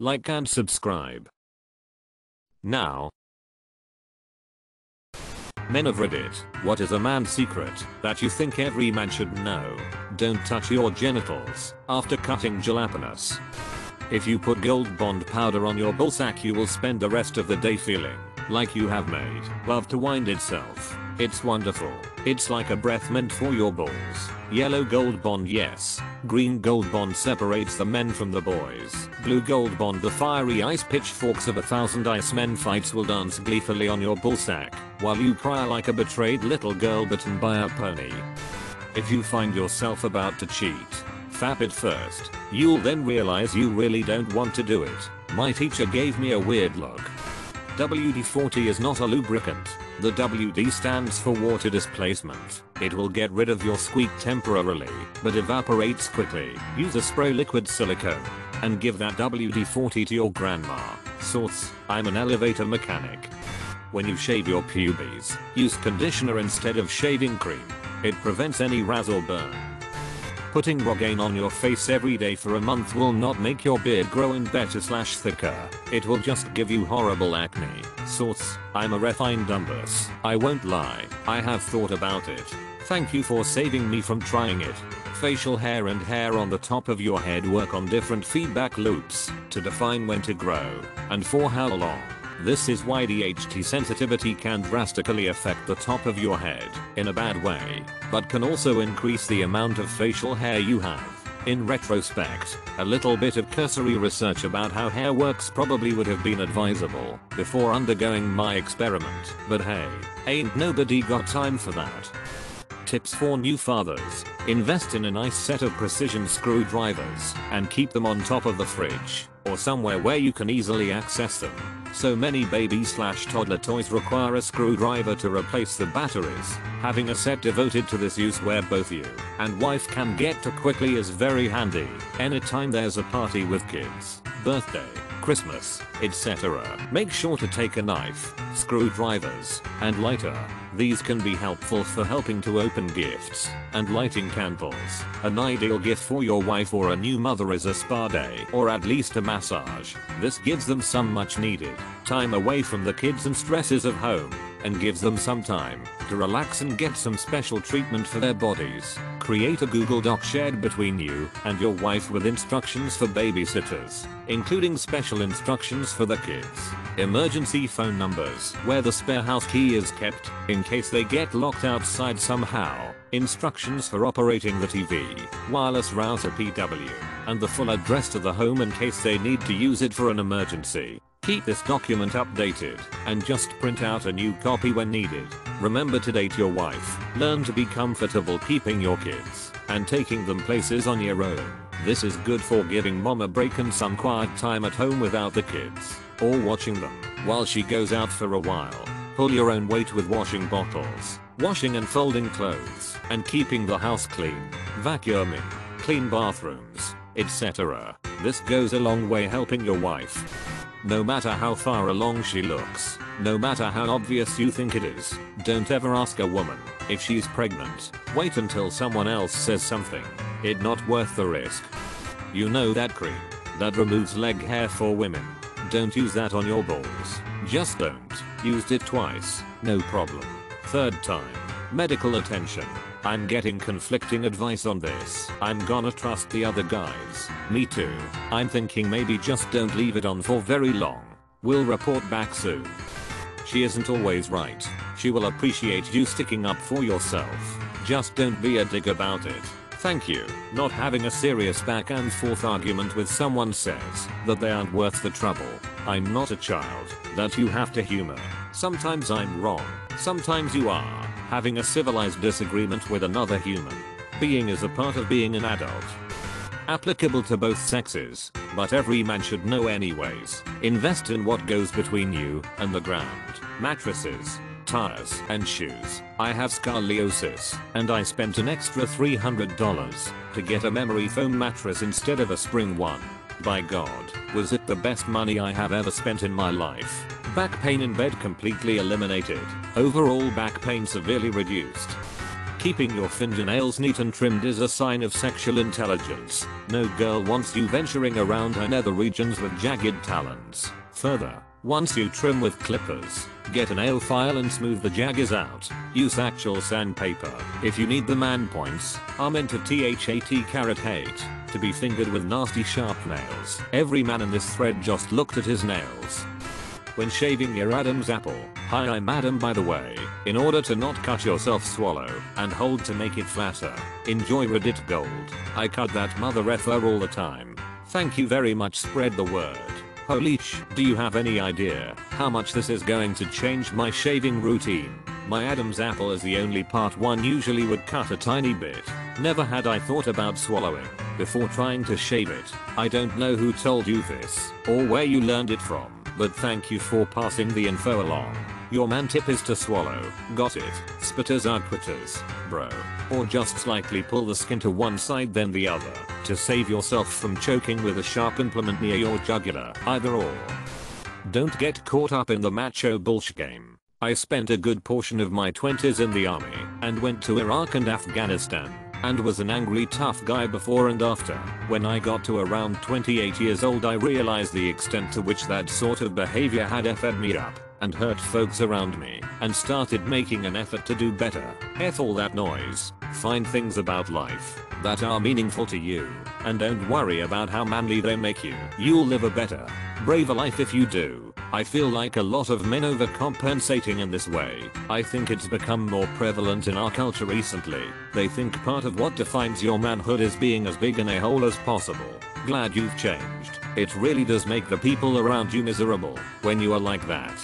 like and subscribe. Now, men of Reddit, what is a man's secret that you think every man should know? Don't touch your genitals after cutting jalapenos. If you put Gold Bond powder on your ballsack, you will spend the rest of the day feeling like you have made love to wind itself. It's wonderful. It's like a breath mint for your balls. Yellow Gold Bond, yes. Green Gold Bond separates the men from the boys. Blue Gold Bond, the fiery ice pitchforks of 1,000 ice men fights will dance gleefully on your ballsack while you cry like a betrayed little girl bitten by a pony. If you find yourself about to cheat, fap it first. You'll then realize you really don't want to do it. My teacher gave me a weird look. WD-40 is not a lubricant. The WD stands for water displacement. It will get rid of your squeak temporarily, but evaporates quickly. Use a spray liquid silicone and give that WD-40 to your grandma. Source: I'm an elevator mechanic. When you shave your pubes, use conditioner instead of shaving cream. It prevents any razzle burn. Putting Rogaine on your face every day for a month will not make your beard grow in better/thicker. It will just give you horrible acne. Source: I'm a refined dumbus. I won't lie, I have thought about it. Thank you for saving me from trying it. Facial hair and hair on the top of your head work on different feedback loops to define when to grow and for how long. This is why DHT sensitivity can drastically affect the top of your head in a bad way, but can also increase the amount of facial hair you have. In retrospect, a little bit of cursory research about how hair works probably would have been advisable before undergoing my experiment, but hey, ain't nobody got time for that. Tips for new fathers: invest in a nice set of precision screwdrivers and keep them on top of the fridge or somewhere where you can easily access them. So many baby/toddler toys require a screwdriver to replace the batteries. Having a set devoted to this use where both you and wife can get to quickly is very handy anytime there's a party with kids, birthday, Christmas, etc. Make sure to take a knife, screwdrivers, and lighter. These can be helpful for helping to open gifts and lighting candles. An ideal gift for your wife or a new mother is a spa day or at least a massage. This gives them some much needed time away from the kids and stresses of home and gives them some time to relax and get some special treatment for their bodies. Create a Google Doc shared between you and your wife with instructions for babysitters, including special instructions for the kids, emergency phone numbers where the spare house key is kept in case they get locked outside somehow, instructions for operating the TV, wireless router PW, and the full address to the home in case they need to use it for an emergency. Keep this document updated and just print out a new copy when needed. Remember to date your wife. Learn to be comfortable keeping your kids and taking them places on your own. This is good for giving mom a break and some quiet time at home without the kids, or watching them while she goes out for a while. Pull your own weight with washing bottles, washing and folding clothes, and keeping the house clean, vacuuming, clean bathrooms, etc. This goes a long way helping your wife. No matter how far along she looks, no matter how obvious you think it is, don't ever ask a woman if she's pregnant. Wait until someone else says something. It's not worth the risk. You know that cream that removes leg hair for women? Don't use that on your balls. Just don't. Used it twice, no problem. Third time. Medical attention. I'm getting conflicting advice on this. I'm gonna trust the other guys. Me too. I'm thinking maybe just don't leave it on for very long. We'll report back soon. She isn't always right. She will appreciate you sticking up for yourself. Just don't be a dick about it. Thank you. Not having a serious back and forth argument with someone says that they aren't worth the trouble. I'm not a child that you have to humor. Sometimes I'm wrong. Sometimes you are. Having a civilized disagreement with another human being is a part of being an adult. Applicable to both sexes, but every man should know anyways. Invest in what goes between you and the ground. Mattresses, tires, and shoes. I have scoliosis, and I spent an extra $300 to get a memory foam mattress instead of a spring one. By God, was it the best money I have ever spent in my life. Back pain in bed completely eliminated. Overall back pain severely reduced. Keeping your fingernails neat and trimmed is a sign of sexual intelligence. No girl wants you venturing around her nether regions with jagged talons. Further, once you trim with clippers, get a nail file and smooth the jaggers out. Use actual sandpaper. If you need the man points, I'm into hate to be fingered with nasty sharp nails. Every man in this thread just looked at his nails. When shaving your Adam's apple, hi I'm Adam by the way, in order to not cut yourself swallow and hold to make it flatter. Enjoy Reddit gold. I cut that mother effer all the time. Thank you very much, spread the word. Holy do you have any idea how much this is going to change my shaving routine? My Adam's apple is the only part one usually would cut a tiny bit. Never had I thought about swallowing before trying to shave it. I don't know who told you this or where you learned it from, but thank you for passing the info along. Your man tip is to swallow. Got it? Spitters are quitters, bro. Or just slightly pull the skin to one side then the other to save yourself from choking with a sharp implement near your jugular. Either or. Don't get caught up in the macho bullshit game. I spent a good portion of my 20s in the army and went to Iraq and Afghanistan and was an angry tough guy before and after. When I got to around 28 years old I realized the extent to which that sort of behavior had effed me up and hurt folks around me and started making an effort to do better. F all that noise. Find things about life that are meaningful to you and don't worry about how manly they make you. You'll live a better, braver life if you do. I feel like a lot of men overcompensating in this way. I think it's become more prevalent in our culture recently. They think part of what defines your manhood is being as big an a-hole as possible. Glad you've changed. It really does make the people around you miserable when you are like that.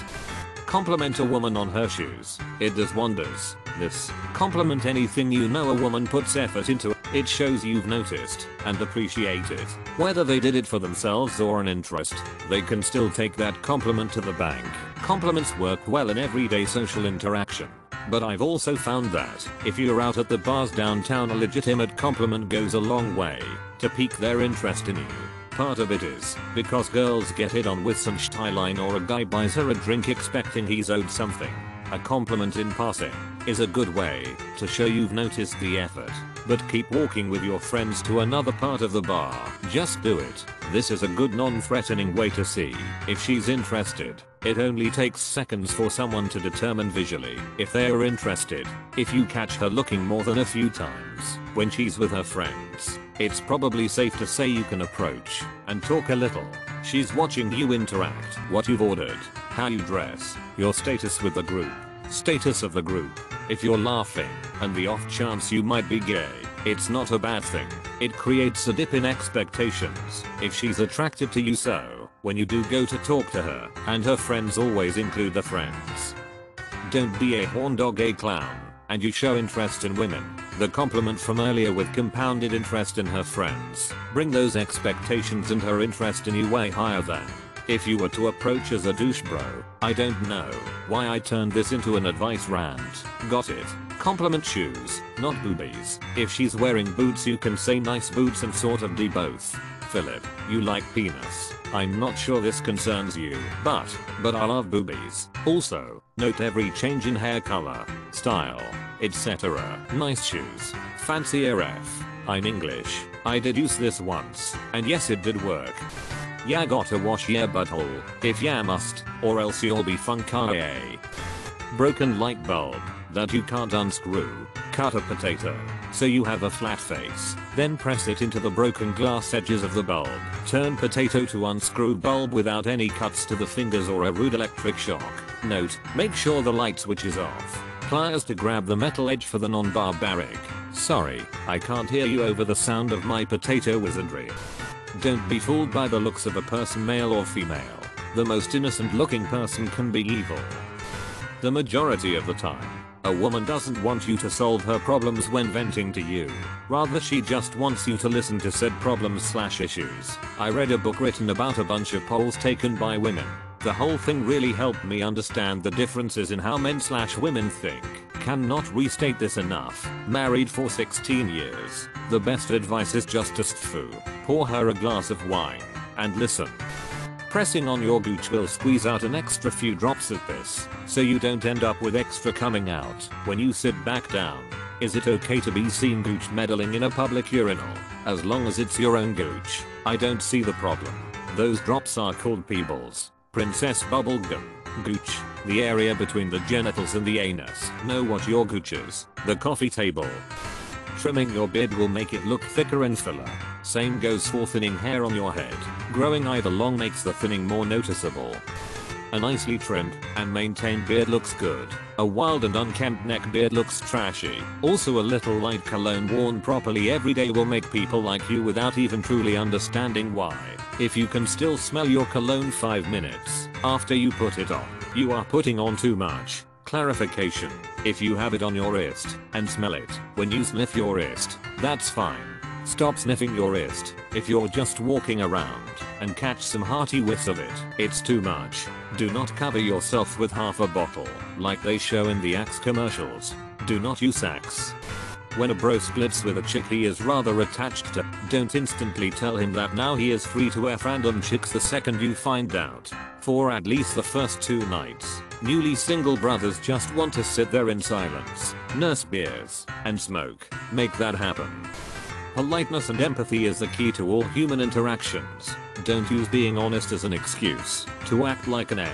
Compliment a woman on her shoes. It does wonders. This. Compliment anything you know a woman puts effort into. It shows you've noticed and appreciate it. Whether they did it for themselves or an interest, they can still take that compliment to the bank. Compliments work well in everyday social interaction. But I've also found that if you're out at the bars downtown, a legitimate compliment goes a long way to pique their interest in you. Part of it is because girls get hit on with some line or a guy buys her a drink expecting he's owed something. A compliment in passing is a good way to show you've noticed the effort. But keep walking with your friends to another part of the bar. Just do it. This is a good non-threatening way to see if she's interested. It only takes seconds for someone to determine visually if they are interested. If you catch her looking more than a few times when she's with her friends, it's probably safe to say you can approach and talk a little. She's watching you interact, what you've ordered, how you dress, your status with the group, status of the group. If you're laughing and the off chance you might be gay, it's not a bad thing. It creates a dip in expectations if she's attracted to you, so when you do go to talk to her, and her friends always include the friends. Don't be a horn dog, a clown, and you show interest in women. The compliment from earlier with compounded interest in her friends. Bring those expectations and her interest in you way higher than if you were to approach as a douche bro. I don't know why I turned this into an advice rant. Got it? Compliment shoes, not boobies. If she's wearing boots you can say nice boots and sort of do both. Philip, you like penis. I'm not sure this concerns you, but I love boobies. Also, note every change in hair color, style, etc. Nice shoes. Fancy AF. I'm English. I did use this once, and yes it did work. Yeah, gotta wash your butthole if ya must, or else you'll be funky. Broken light bulb that you can't unscrew. Cut a potato so you have a flat face, then press it into the broken glass edges of the bulb. Turn potato to unscrew bulb without any cuts to the fingers or a rude electric shock. Note, make sure the light switch is off. Pliers to grab the metal edge for the non-barbaric. Sorry, I can't hear you over the sound of my potato wizardry. Don't be fooled by the looks of a person, male or female. The most innocent looking person can be evil. The majority of the time, a woman doesn't want you to solve her problems when venting to you. Rather she just wants you to listen to said problems/issues. I read a book written about a bunch of polls taken by women. The whole thing really helped me understand the differences in how men/women think. Cannot restate this enough. Married for 16 years. The best advice is just to pour her a glass of wine and listen. Pressing on your gooch will squeeze out an extra few drops of piss, so you don't end up with extra coming out when you sit back down. Is it okay to be seen gooch meddling in a public urinal? As long as it's your own gooch, I don't see the problem. Those drops are called peebles. Princess bubblegum. Gooch. The area between the genitals and the anus. Know what your gooch is. The coffee table. Trimming your beard will make it look thicker and fuller. Same goes for thinning hair on your head. Growing either long makes the thinning more noticeable. A nicely trimmed and maintained beard looks good. A wild and unkempt neck beard looks trashy. Also, a little light cologne worn properly every day will make people like you without even truly understanding why. If you can still smell your cologne 5 minutes after you put it on, you are putting on too much. Clarification: if you have it on your wrist and smell it when you sniff your wrist, that's fine. Stop sniffing your wrist if you're just walking around and catch some hearty whiffs of it. It's too much. Do not cover yourself with half a bottle like they show in the Axe commercials. Do not use Axe. When a bro splits with a chick he is rather attached to, don't instantly tell him that now he is free to F random chicks the second you find out. For at least the first 2 nights, newly single brothers just want to sit there in silence, nurse beers, and smoke. Make that happen. Politeness and empathy is the key to all human interactions. Don't use being honest as an excuse to act like an A.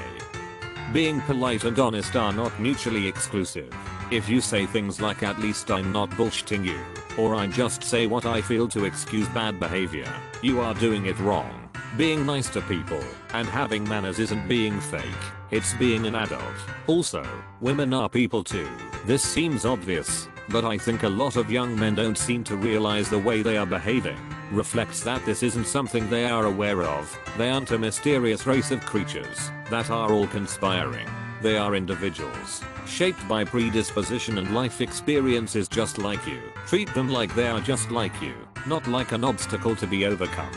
Being polite and honest are not mutually exclusive. If you say things like "at least I'm not bullshitting you," or "I just say what I feel" to excuse bad behavior, you are doing it wrong. Being nice to people and having manners isn't being fake, it's being an adult. Also, women are people too. This seems obvious, but I think a lot of young men don't seem to realize the way they are behaving reflects that this isn't something they are aware of. They aren't a mysterious race of creatures that are all conspiring. They are individuals, shaped by predisposition and life experiences just like you. Treat them like they are just like you, not like an obstacle to be overcome.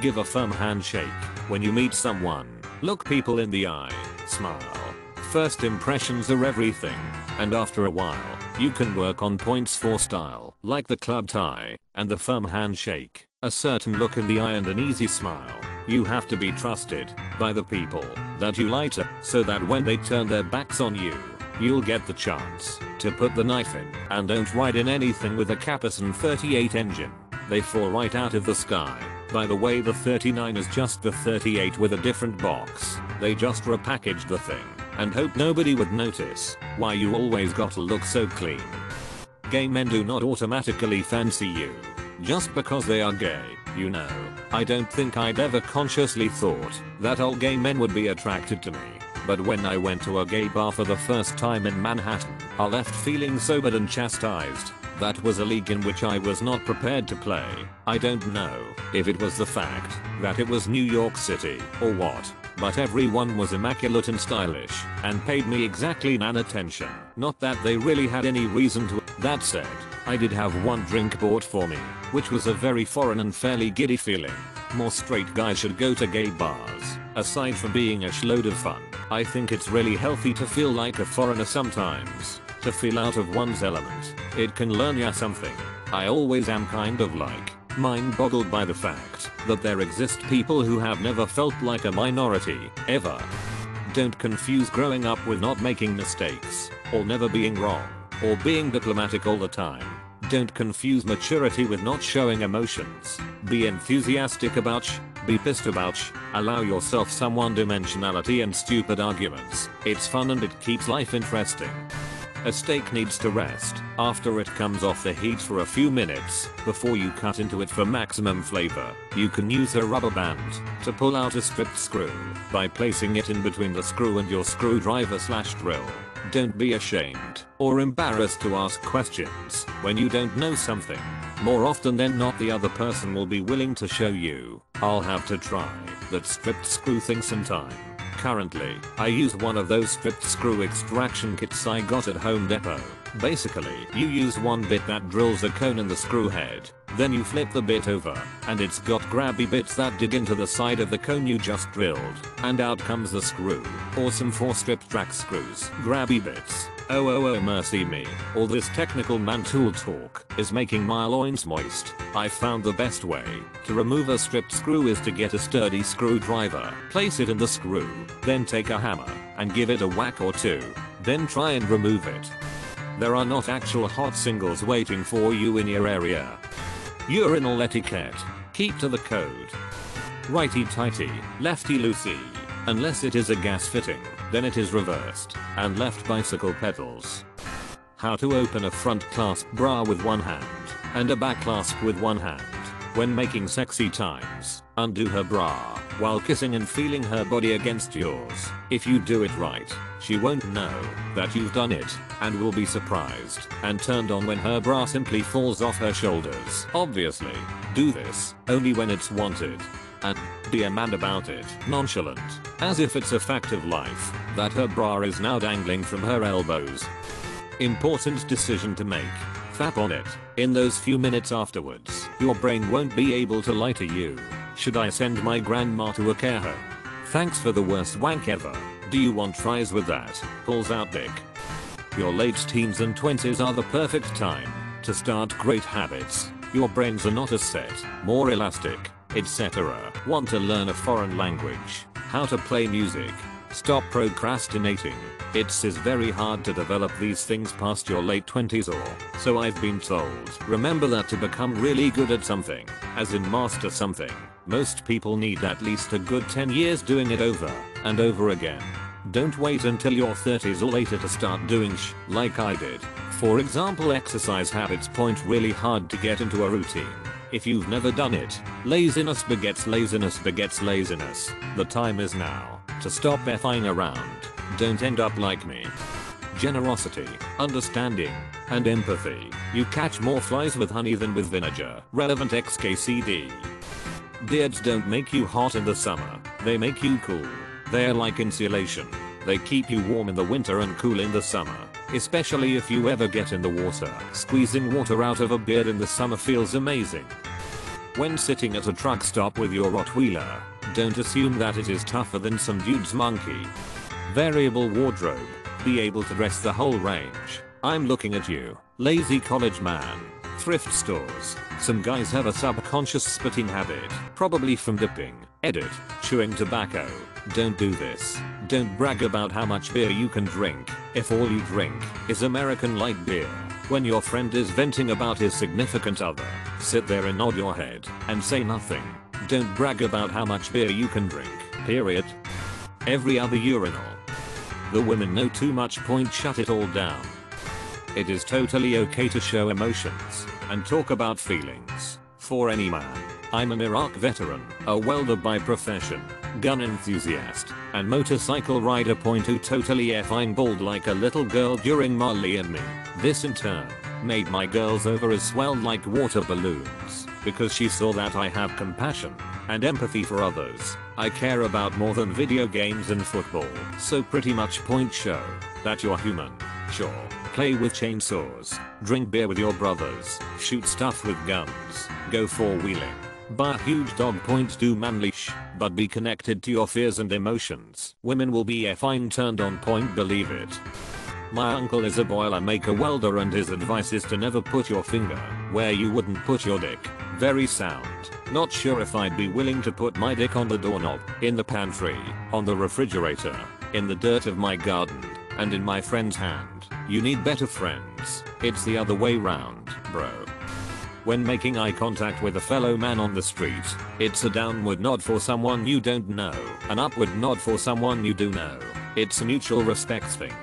Give a firm handshake when you meet someone. Look people in the eye, smile. First impressions are everything, and after a while, you can work on points for style, like the club tie and the firm handshake, a certain look in the eye and an easy smile. You have to be trusted by the people that you like to, so that when they turn their backs on you, you'll get the chance to put the knife in. And don't ride in anything with a Capison 38 engine. They fall right out of the sky. By the way, the 39 is just the 38 with a different box. They just repackaged the thing and hope nobody would notice. Why you always gotta look so clean. Gay men do not automatically fancy you just because they are gay, you know. I don't think I'd ever consciously thought that all gay men would be attracted to me. But when I went to a gay bar for the first time in Manhattan, I left feeling sobered and chastised. That was a league in which I was not prepared to play. I don't know if it was the fact that it was New York City or what, but everyone was immaculate and stylish and paid me exactly none attention. Not that they really had any reason to. That said, I did have one drink bought for me, which was a very foreign and fairly giddy feeling. More straight guys should go to gay bars. Aside from being a shload of fun, I think it's really healthy to feel like a foreigner sometimes. To feel out of one's element. It can learn ya something. I always am kind of like mind-boggled by the fact that there exist people who have never felt like a minority, ever. Don't confuse growing up with not making mistakes, or never being wrong, or being diplomatic all the time. Don't confuse maturity with not showing emotions. Be enthusiastic about be pissed about allow yourself some one-dimensionality and stupid arguments. It's fun and it keeps life interesting. A steak needs to rest after it comes off the heat for a few minutes before you cut into it for maximum flavor. You can use a rubber band to pull out a stripped screw by placing it in between the screw and your screwdriver/drill. Don't be ashamed or embarrassed to ask questions when you don't know something. More often than not, the other person will be willing to show you. I'll have to try that stripped screw thing sometime. Currently, I use one of those stripped screw extraction kits I got at Home Depot. Basically, you use one bit that drills a cone in the screw head, then you flip the bit over, and it's got grabby bits that dig into the side of the cone you just drilled, and out comes the screw. Awesome for stripped track screws. Grabby bits. Oh mercy me. All this technical man tool talk is making my loins moist. I found the best way to remove a stripped screw is to get a sturdy screwdriver, place it in the screw, then take a hammer and give it a whack or two, then try and remove it. There are not actual hot singles waiting for you in your area. Urinal etiquette. Keep to the code. Righty tighty, lefty loosey. Unless it is a gas fitting, then it is reversed, and left bicycle pedals. How to open a front clasp bra with one hand, and a back clasp with one hand. When making sexy times, undo her bra, while kissing and feeling her body against yours. If you do it right, she won't know that you've done it, and will be surprised and turned on when her bra simply falls off her shoulders. Obviously, do this only when it's wanted. And be a man about it, nonchalant, as if it's a fact of life, that her bra is now dangling from her elbows. Important decision to make. Fap on it. In those few minutes afterwards, your brain won't be able to lie to you. Should I send my grandma to a care home? Thanks for the worst wank ever. Do you want fries with that? Pulls out dick. Your late teens and 20s are the perfect time to start great habits. Your brains are not as set, more elastic, etc. Want to learn a foreign language? How to play music? Stop procrastinating. It's very hard to develop these things past your late 20s or so I've been told. Remember that to become really good at something, as in master something, most people need at least a good 10 years doing it over and over again. Don't wait until your 30s or later to start doing like I did. For example, exercise habits point really hard to get into a routine. If you've never done it, laziness begets laziness begets laziness. The time is now to stop effing around. Don't end up like me. Generosity, understanding, and empathy. You catch more flies with honey than with vinegar. Relevant XKCD. Beards don't make you hot in the summer. They make you cool. They're like insulation. They keep you warm in the winter and cool in the summer. Especially if you ever get in the water. Squeezing water out of a beard in the summer feels amazing. When sitting at a truck stop with your Rottweiler, don't assume that it is tougher than some dude's monkey. Variable wardrobe. Be able to dress the whole range. I'm looking at you, lazy college man. Thrift stores. Some guys have a subconscious spitting habit, probably from dipping, chewing tobacco. Don't do this. Don't brag about how much beer you can drink, if all you drink is American light beer. When your friend is venting about his significant other, sit there and nod your head, and say nothing. Don't brag about how much beer you can drink, period. Every other urinal. The women know too much. Shut it all down. It is totally okay to show emotions and talk about feelings. For any man. I'm an Iraq veteran, a welder by profession, gun enthusiast, and motorcycle rider. Who totally effing bawled like a little girl during Marley and Me. This in turn made my girls ovaries swell like water balloons, because she saw that I have compassion and empathy for others. I care about more than video games and football. So pretty much show that you're human. Sure. Play with chainsaws, drink beer with your brothers, shoot stuff with guns, go four-wheeling, buy a huge dog. Do manly but be connected to your fears and emotions. Women will be effing turned on. Believe it. My uncle is a boilermaker welder and his advice is to never put your finger where you wouldn't put your dick. Very sound. Not sure if I'd be willing to put my dick on the doorknob, in the pantry, on the refrigerator, in the dirt of my garden, and in my friend's hand. You need better friends. It's the other way round, bro. When making eye contact with a fellow man on the street, it's a downward nod for someone you don't know, an upward nod for someone you do know. It's a mutual respect thing.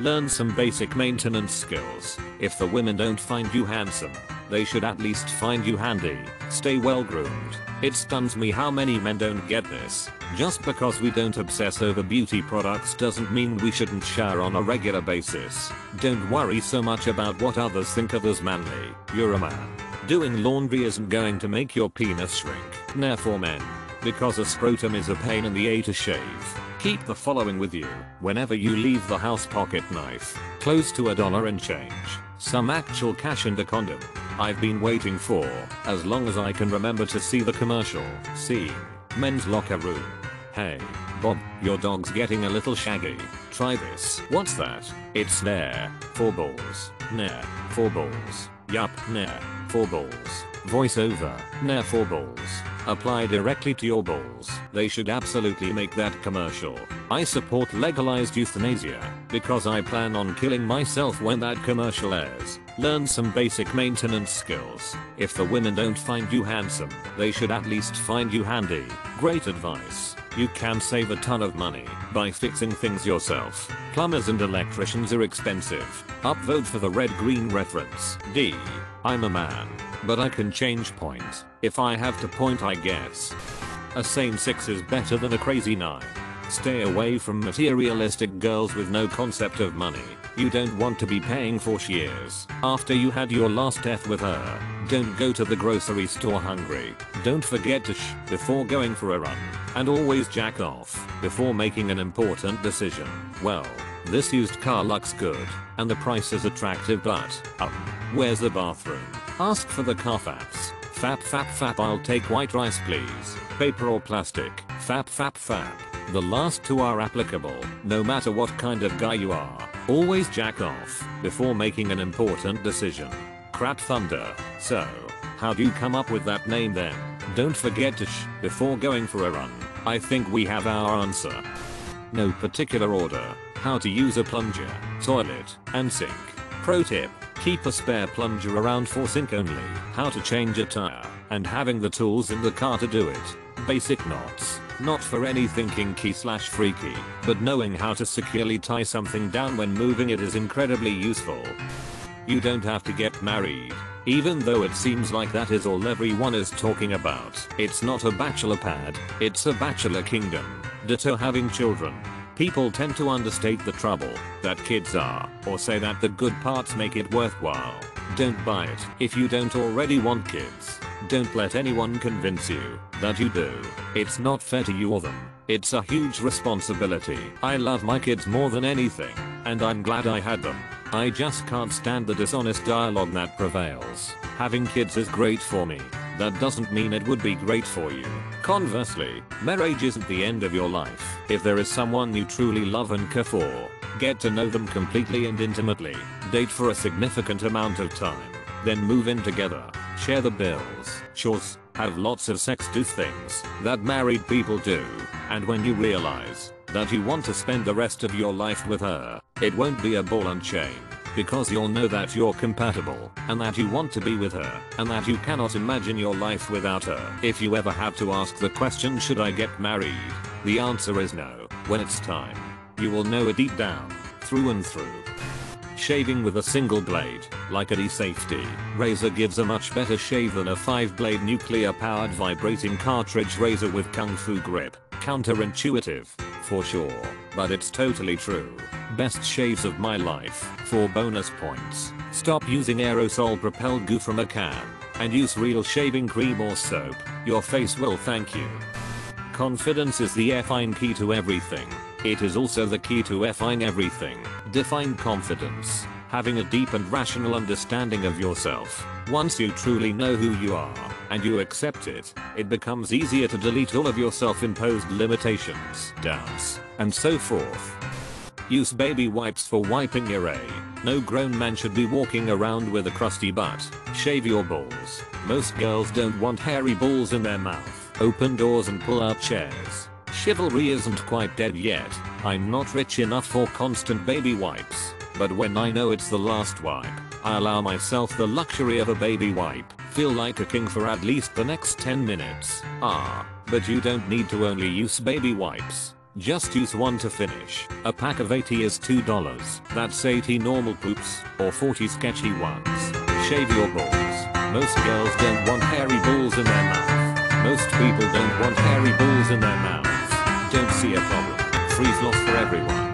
Learn some basic maintenance skills. If the women don't find you handsome, they should at least find you handy. Stay well groomed. It stuns me how many men don't get this. Just because we don't obsess over beauty products doesn't mean we shouldn't shower on a regular basis. Don't worry so much about what others think of as manly. You're a man. Doing laundry isn't going to make your penis shrink. Nah, for men. Because a scrotum is a pain in the A to shave. Keep the following with you whenever you leave the house: pocket knife, close to $1 and change, some actual cash, and a condom. I've been waiting for as long as I can remember to see the commercial. Seeing men's locker room. Hey, Bob, your dog's getting a little shaggy. Try this. What's that? It's there. 4 balls. Nah. 4 balls. Yup. Nah. 4 balls. Voiceover. Nah. 4 balls. apply directly to your balls. They should absolutely make that commercial. I support legalized euthanasia because I plan on killing myself when that commercial airs. Learn some basic maintenance skills. If the women don't find you handsome, they should at least find you handy. Great advice. You can save a ton of money by fixing things yourself. Plumbers and electricians are expensive. Upvote for the red-green reference. D. I'm a man, but I can change point. If I have to point, I guess. A sane 6 is better than a crazy 9. Stay away from materialistic girls with no concept of money. You don't want to be paying for years after you had your last F with her. Don't go to the grocery store hungry. Don't forget to before going for a run. And always jack off before making an important decision. Well, this used car looks good, and the price is attractive, but where's the bathroom? Ask for the Carfax. Fap, I'll take white rice please. Paper or plastic? Fap. The last two are applicable, no matter what kind of guy you are. Always jack off before making an important decision. Crap Thunder. So, how do you come up with that name then? Don't forget to before going for a run. I think we have our answer. No particular order. How to use a plunger, toilet, and sink. Pro tip. Keep a spare plunger around for sink only. How to change a tire, and having the tools in the car to do it. Basic knots. Not for anything kinky/freaky, but knowing how to securely tie something down when moving it is incredibly useful. You don't have to get married, even though it seems like that is all everyone is talking about. It's not a bachelor pad, it's a bachelor kingdom. Ditto having children. People tend to understate the trouble that kids are, or say that the good parts make it worthwhile. Don't buy it if you don't already want kids. Don't let anyone convince you that you do. It's not fair to you or them. It's a huge responsibility. I love my kids more than anything, and I'm glad I had them. I just can't stand the dishonest dialogue that prevails. Having kids is great for me. That doesn't mean it would be great for you. Conversely, marriage isn't the end of your life. If there is someone you truly love and care for, get to know them completely and intimately. Date for a significant amount of time. Then move in together. Share the bills, chores, have lots of sex, do things that married people do. And when you realize that you want to spend the rest of your life with her, it won't be a ball and chain. Because you'll know that you're compatible, and that you want to be with her, and that you cannot imagine your life without her. If you ever have to ask the question, should I get married? The answer is no. When it's time, you will know it deep down, through and through. Shaving with a single blade, like a D-Safety razor, gives a much better shave than a 5-blade nuclear-powered vibrating cartridge razor with kung fu grip. Counterintuitive, for sure, but it's totally true. Best shaves of my life. 4 bonus points. Stop using aerosol propelled goo from a can, and use real shaving cream or soap. Your face will thank you. Confidence is the effing key to everything. It is also the key to effing everything. Define confidence. Having a deep and rational understanding of yourself. Once you truly know who you are, and you accept it, it becomes easier to delete all of your self-imposed limitations, doubts, and so forth. Use baby wipes for wiping your A. No grown man should be walking around with a crusty butt. Shave your balls. Most girls don't want hairy balls in their mouth. Open doors and pull out chairs. Chivalry isn't quite dead yet. I'm not rich enough for constant baby wipes, but when I know it's the last wipe, I allow myself the luxury of a baby wipe. Feel like a king for at least the next 10 minutes. But you don't need to only use baby wipes. Just use one to finish. A pack of 80 is $2. That's 80 normal poops, or 40 sketchy ones. Shave your balls. Most girls don't want hairy balls in their mouth. Most people don't want hairy balls in their mouths. Don't see a problem. Free floss for everyone.